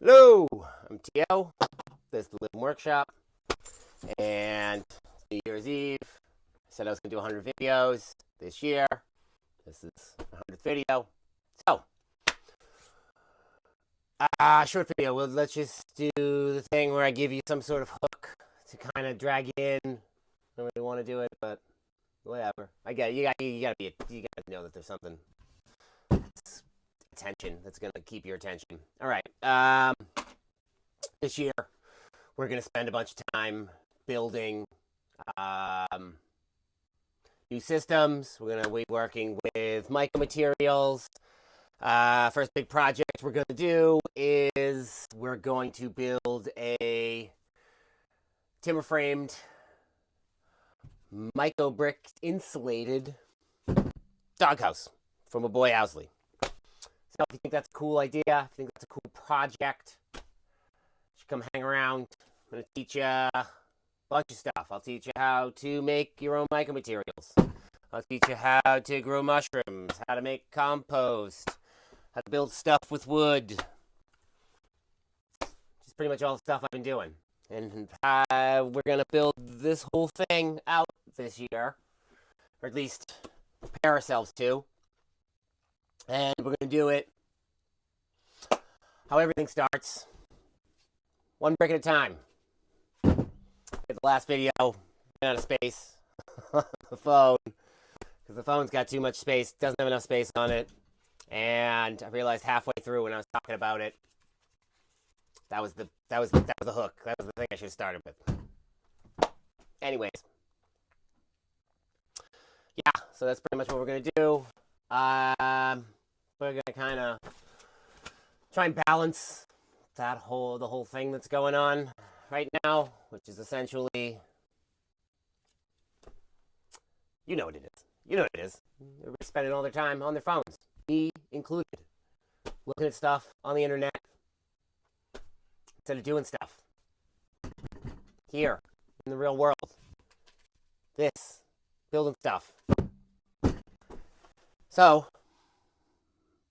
Hello, I'm T.O. This is the Living Workshop, and it's New Year's Eve. I said I was going to do 100 videos this year. This is 100th video. So, short video. Well, let's just do the thing where I give you some sort of hook to kind of drag you in. I don't really want to do it, but whatever. I get it. You gotta know that there's something. Attention that's going to keep your attention. All right. This year we're going to spend a bunch of time building new systems. We're going to be working with micromaterials. First big project we're going to do is we're going to build a timber framed micro brick insulated doghouse from a boy Owsley. So if you think that's a cool idea, if you think that's a cool project, you should come hang around. I'm going to teach you a bunch of stuff. I'll teach you how to make your own micromaterials. I'll teach you how to grow mushrooms, how to make compost, how to build stuff with wood. Just pretty much all the stuff I've been doing. And we're going to build this whole thing out this year, or at least prepare ourselves to. And we're going to do it how everything starts, one brick at a time. In the last video, ran out of space on the phone, because the phone's got too much space, doesn't have enough space on it. And I realized halfway through when I was talking about it, that was the hook. That was the thing I should have started with. Anyways. Yeah, so that's pretty much what we're going to do. We're going to kind of try and balance the whole thing that's going on right now, which is essentially, you know what it is. You know what it is. Everybody's spending all their time on their phones, me included, looking at stuff on the internet instead of doing stuff here in the real world. Building stuff. So,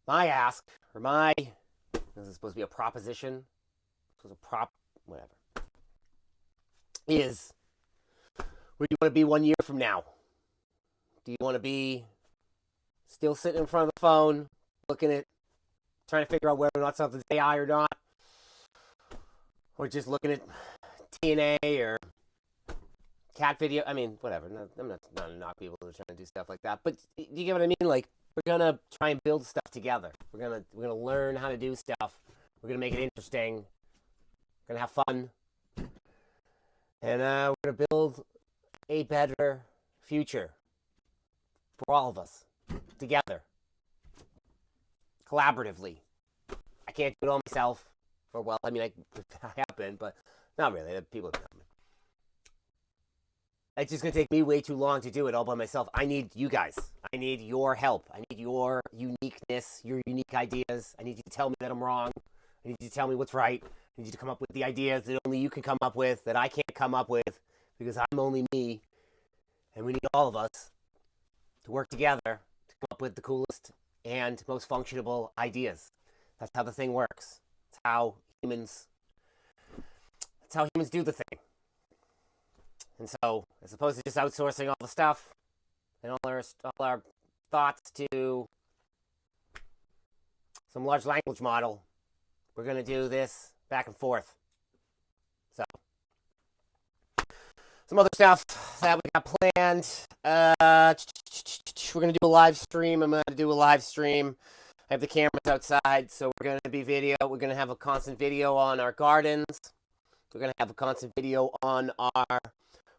my ask, or this is supposed to be a proposition, whatever, is, where do you want to be 1 year from now? Do you want to be still sitting in front of the phone, trying to figure out whether or not something's AI or not? Or just looking at TNA or cat video? I mean, whatever. I'm not to knock people who are trying to do stuff like that. But do you get what I mean? Like, we're going to try and build stuff together. We're gonna learn how to do stuff. We're going to make it interesting. We're going to have fun. And we're going to build a better future for all of us, together, collaboratively. I can't do it all myself. Or, well, I mean, I have been, but not really. People have helped me. It's just going to take me way too long to do it all by myself. I need you guys. I need your help. I need your uniqueness, your unique ideas. I need you to tell me that I'm wrong. I need you to tell me what's right. I need you to come up with the ideas that only you can come up with, that I can't come up with, because I'm only me. And we need all of us to work together to come up with the coolest and most functionable ideas. That's how the thing works. That's how humans do the thing. And so, as opposed to just outsourcing all the stuff and all our thoughts to some large language model, we're going to do this back and forth. So, some other stuff that we got planned. We're going to do a live stream. I'm going to do a live stream. I have the cameras outside, so we're going to be video. We're going to have a constant video on our gardens. We're going to have a constant video on our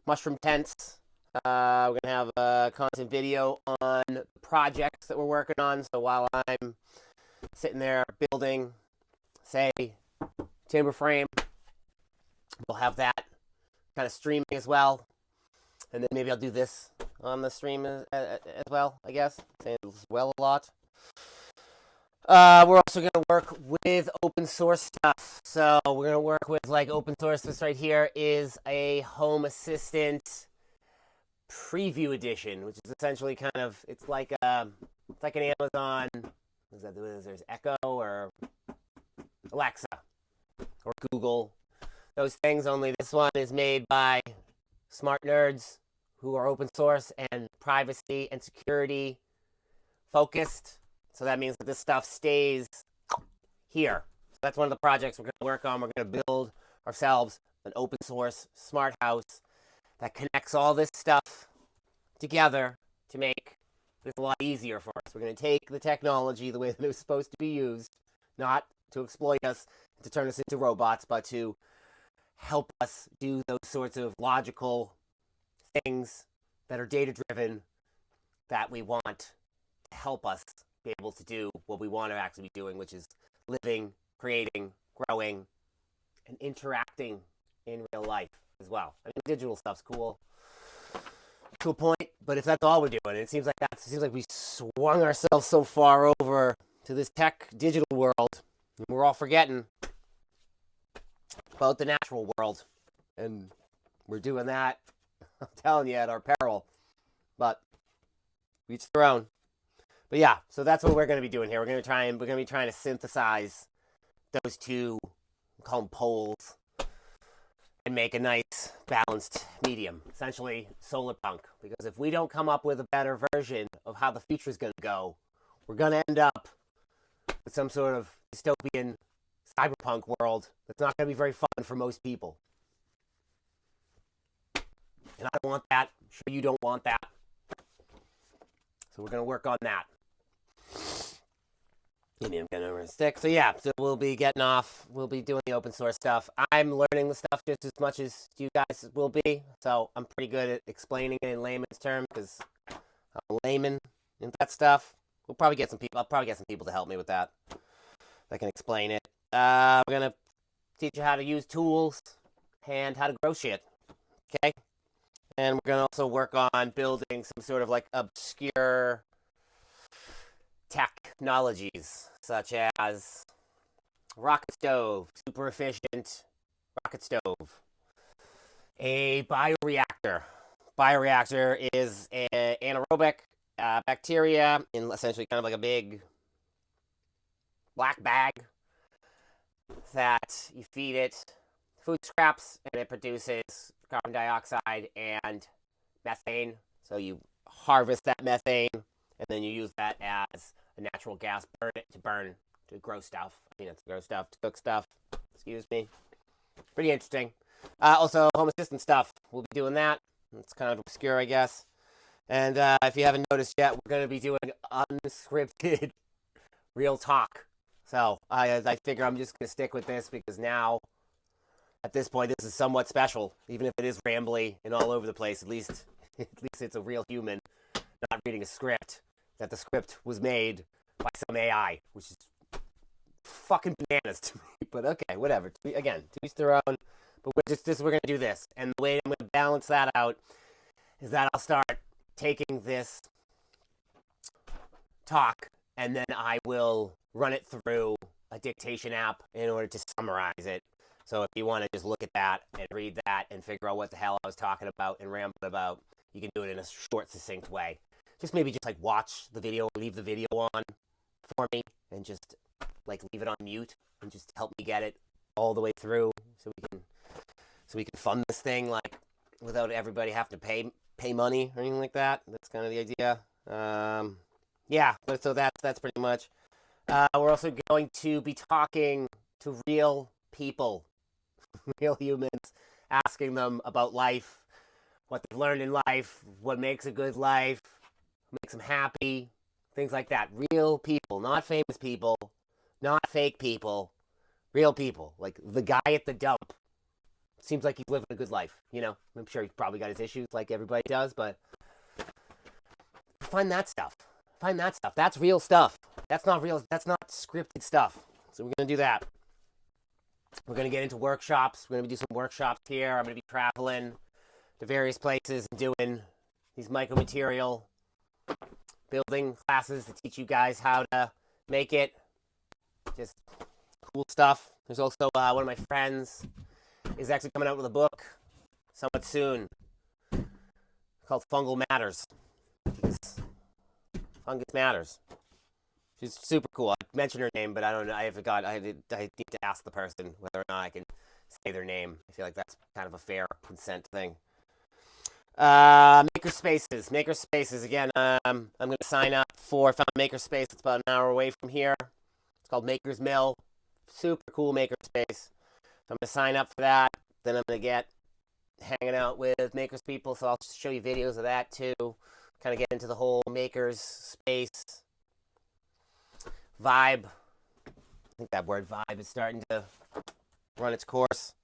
mushroom tents. We're going to have a constant video on projects that we're working on. So while I'm sitting there building, say, timber frame, we'll have that kind of streaming as well. And then maybe I'll do this on the stream as well, I guess. Saying as well a lot. We're also going to work with open source stuff. So we're going to work with, like, open source. This right here is a Home Assistant preview edition, which is essentially kind of, it's like an Amazon, there's Echo or Alexa. or Google, those things, only this one is made by smart nerds who are open source and privacy and security focused. So that means that this stuff stays here. So that's one of the projects we're going to work on. We're going to build ourselves an open source smart house that connects all this stuff together to make this a lot easier for us. We're going to take the technology the way that it was supposed to be used, not to exploit us, to turn us into robots, but to help us do those sorts of logical things that are data-driven that we want to help us be able to do what we want to actually be doing, which is living, creating, growing, and interacting in real life as well. I mean, digital stuff's cool to a point, but if that's all we're doing, it seems like we swung ourselves so far over to this tech digital world, and we're all forgetting about the natural world, and we're doing that, I'm telling you, at our peril, but each their own. But yeah, so that's what we're going to be doing here. We're going to be trying to synthesize those two, call them poles, and make a nice balanced medium, essentially solar punk. Because if we don't come up with a better version of how the future is going to go, we're going to end up with some sort of dystopian cyberpunk world that's not going to be very fun for most people. And I don't want that. I'm sure you don't want that. So we're going to work on that. Maybe I'm going to stick. So yeah, so we'll be getting off. We'll be doing the open source stuff. I'm learning the stuff just as much as you guys will be. So I'm pretty good at explaining it in layman's terms because I'm a layman in that stuff. I'll probably get some people to help me with that. That can explain it. We're going to teach you how to use tools and how to grow shit. Okay? And we're going to also work on building some sort of like obscure technologies, such as rocket stove, super efficient rocket stove, a bioreactor. Bioreactor is an anaerobic bacteria in essentially kind of like a big black bag that you feed it food scraps and it produces carbon dioxide and methane. So you harvest that methane and then you use that as a natural gas, burn to grow stuff. I mean, it's to grow stuff, to cook stuff. Excuse me. Pretty interesting. Also, home assistant stuff. We'll be doing that. It's kind of obscure, I guess. And if you haven't noticed yet, we're going to be doing unscripted real talk. So I figure I'm just going to stick with this because now, at this point, this is somewhat special. Even if it is rambly and all over the place, at least it's a real human not reading a script. That the script was made by some AI, which is fucking bananas to me. But okay, whatever. Again, to each their own. But we're going to do this. And the way I'm going to balance that out is that I'll start taking this talk and then I will run it through a dictation app in order to summarize it. So if you want to just look at that and read that and figure out what the hell I was talking about and ramble about, you can do it in a short, succinct way. Maybe just like watch the video, leave the video on for me, and just like leave it on mute and just help me get it all the way through, so we can fund this thing like without everybody having to pay money or anything like that. That's kind of the idea. Yeah, but so that's pretty much. We're also going to be talking to real people, real humans, asking them about life, what they've learned in life, what makes a good life, makes them happy, things like that. Real people, not famous people, not fake people, real people. Like the guy at the dump. Seems like he's living a good life, you know? I'm sure he's probably got his issues like everybody does, but find that stuff. That's real stuff. That's not scripted stuff. So we're going to do that. We're going to get into workshops. We're going to do some workshops here. I'm going to be traveling to various places and doing these micromaterial building classes to teach you guys how to make it. Just cool stuff. There's also one of my friends is actually coming out with a book somewhat soon called Fungal Matters. Because fungus matters. She's super cool. mentioned her name, but I don't know. I forgot. I need to ask the person whether or not I can say their name. I feel like that's kind of a fair consent thing. Makerspaces. Again, I'm going to sign up for Makerspace. It's about an hour away from here. It's called Maker's Mill. Super cool makerspace. So I'm going to sign up for that. Then I'm going to get hanging out with makers people. So I'll show you videos of that too. Kind of get into the whole makers space vibe. I think that word vibe is starting to run its course.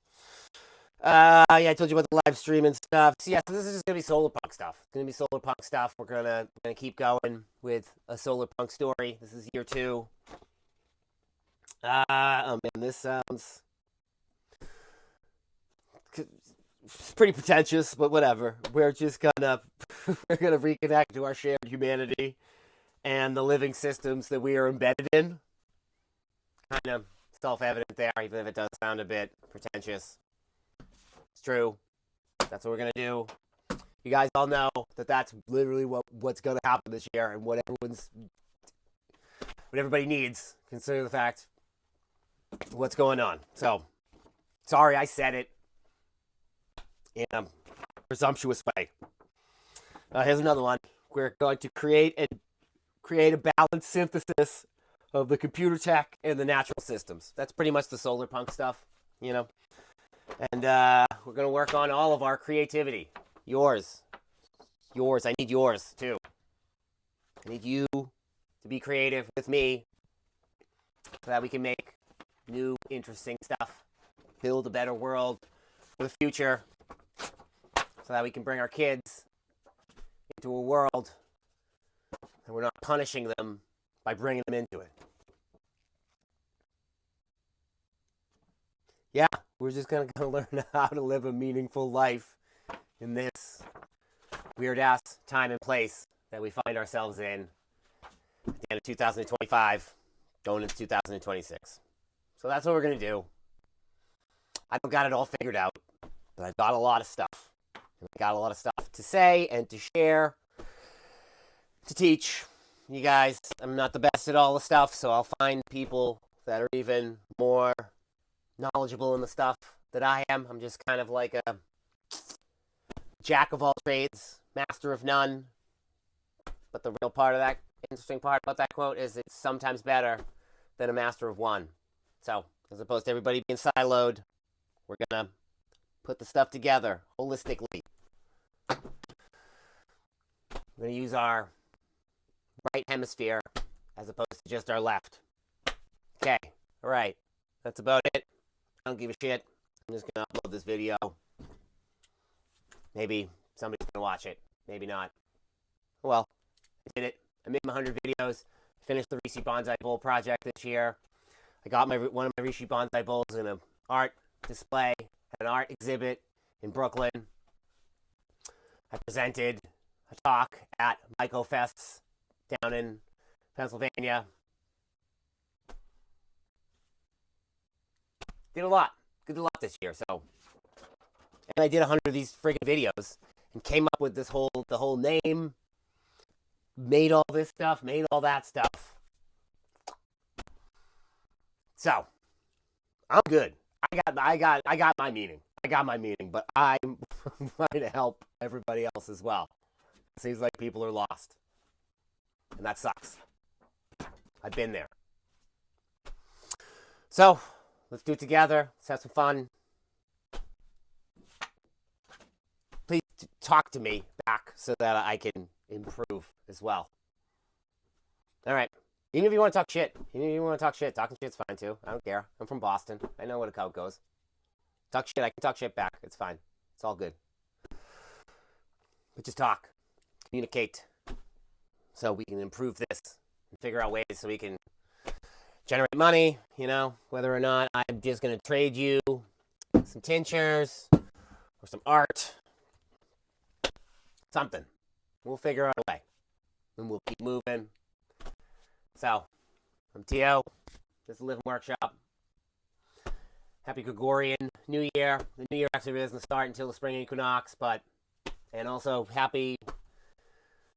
Yeah, I told you about the live stream and stuff. So yeah, so this is just gonna be solar punk stuff. It's gonna be solar punk stuff. We're gonna keep going with a solar punk story. This is year 2. Oh man, this sounds pretty pretentious, but whatever. We're just gonna reconnect to our shared humanity and the living systems that we are embedded in. Kind of self-evident there, even if it does sound a bit pretentious. It's true. That's what we're going to do. You guys all know that that's literally what's going to happen this year and what everybody needs, considering the fact what's going on. So, sorry I said it in a presumptuous way. Here's another one. We're going to create a balanced synthesis of the computer tech and the natural systems. That's pretty much the solar punk stuff, you know. And we're going to work on all of our creativity. Yours. I need yours, too. I need you to be creative with me so that we can make new, interesting stuff. Build a better world for the future so that we can bring our kids into a world and we're not punishing them by bringing them into it. Yeah, we're just going to learn how to live a meaningful life in this weird-ass time and place that we find ourselves in at the end of 2025, going into 2026. So that's what we're going to do. I don't got it all figured out, but I've got a lot of stuff. And I got a lot of stuff to say and to share, to teach. You guys, I'm not the best at all the stuff, so I'll find people that are even more knowledgeable in the stuff that I am. I'm just kind of like a jack of all trades, master of none. But the real part of that, interesting part about that quote is it's sometimes better than a master of one. So, as opposed to everybody being siloed, we're going to put the stuff together holistically. We're going to use our right hemisphere as opposed to just our left. Okay, all right. That's about it. I don't give a shit. I'm just going to upload this video. Maybe somebody's going to watch it. Maybe not. Well, I did it. I made my 100 videos. Finished the Rishi Bonsai Bowl project this year. I got one of my Rishi Bonsai Bowls in an art display at an art exhibit in Brooklyn. I presented a talk at MycoFests down in Pennsylvania. Did a lot this year, so. And I did 100 of these friggin' videos and came up with the whole name, made all this stuff, made all that stuff. So, I'm good. I got my meaning. But I'm trying to help everybody else as well. It seems like people are lost. And that sucks. I've been there. So, let's do it together. Let's have some fun. Please talk to me back so that I can improve as well. All right. Even if you want to talk shit. Talking shit's fine too. I don't care. I'm from Boston. I know what a cow goes. Talk shit. I can talk shit back. It's fine. It's all good. But just talk. Communicate. So we can improve this and figure out ways so we can generate money, whether or not I'm just going to trade you some tinctures or some art. Something. We'll figure out a way. And we'll keep moving. So, I'm T.O. This is the Living Workshop. Happy Gregorian New Year. The New Year actually doesn't start until the spring equinox, and also happy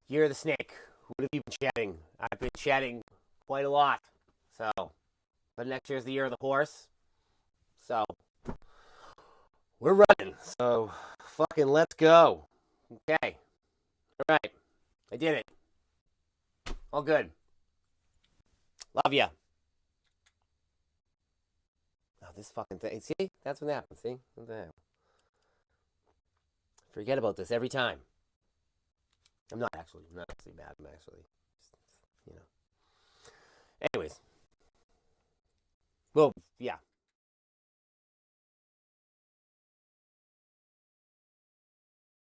Year of the Snake. What have you been shedding? I've been shedding quite a lot. So, but next year's the year of the horse. So, we're running. So, fucking let's go. Okay. All right. I did it. All good. Love ya. Oh, this fucking thing. See? That's what happens. See? What the hell? Forget about this every time. I'm not actually bad. I'm actually, you know. Anyways. Well, yeah.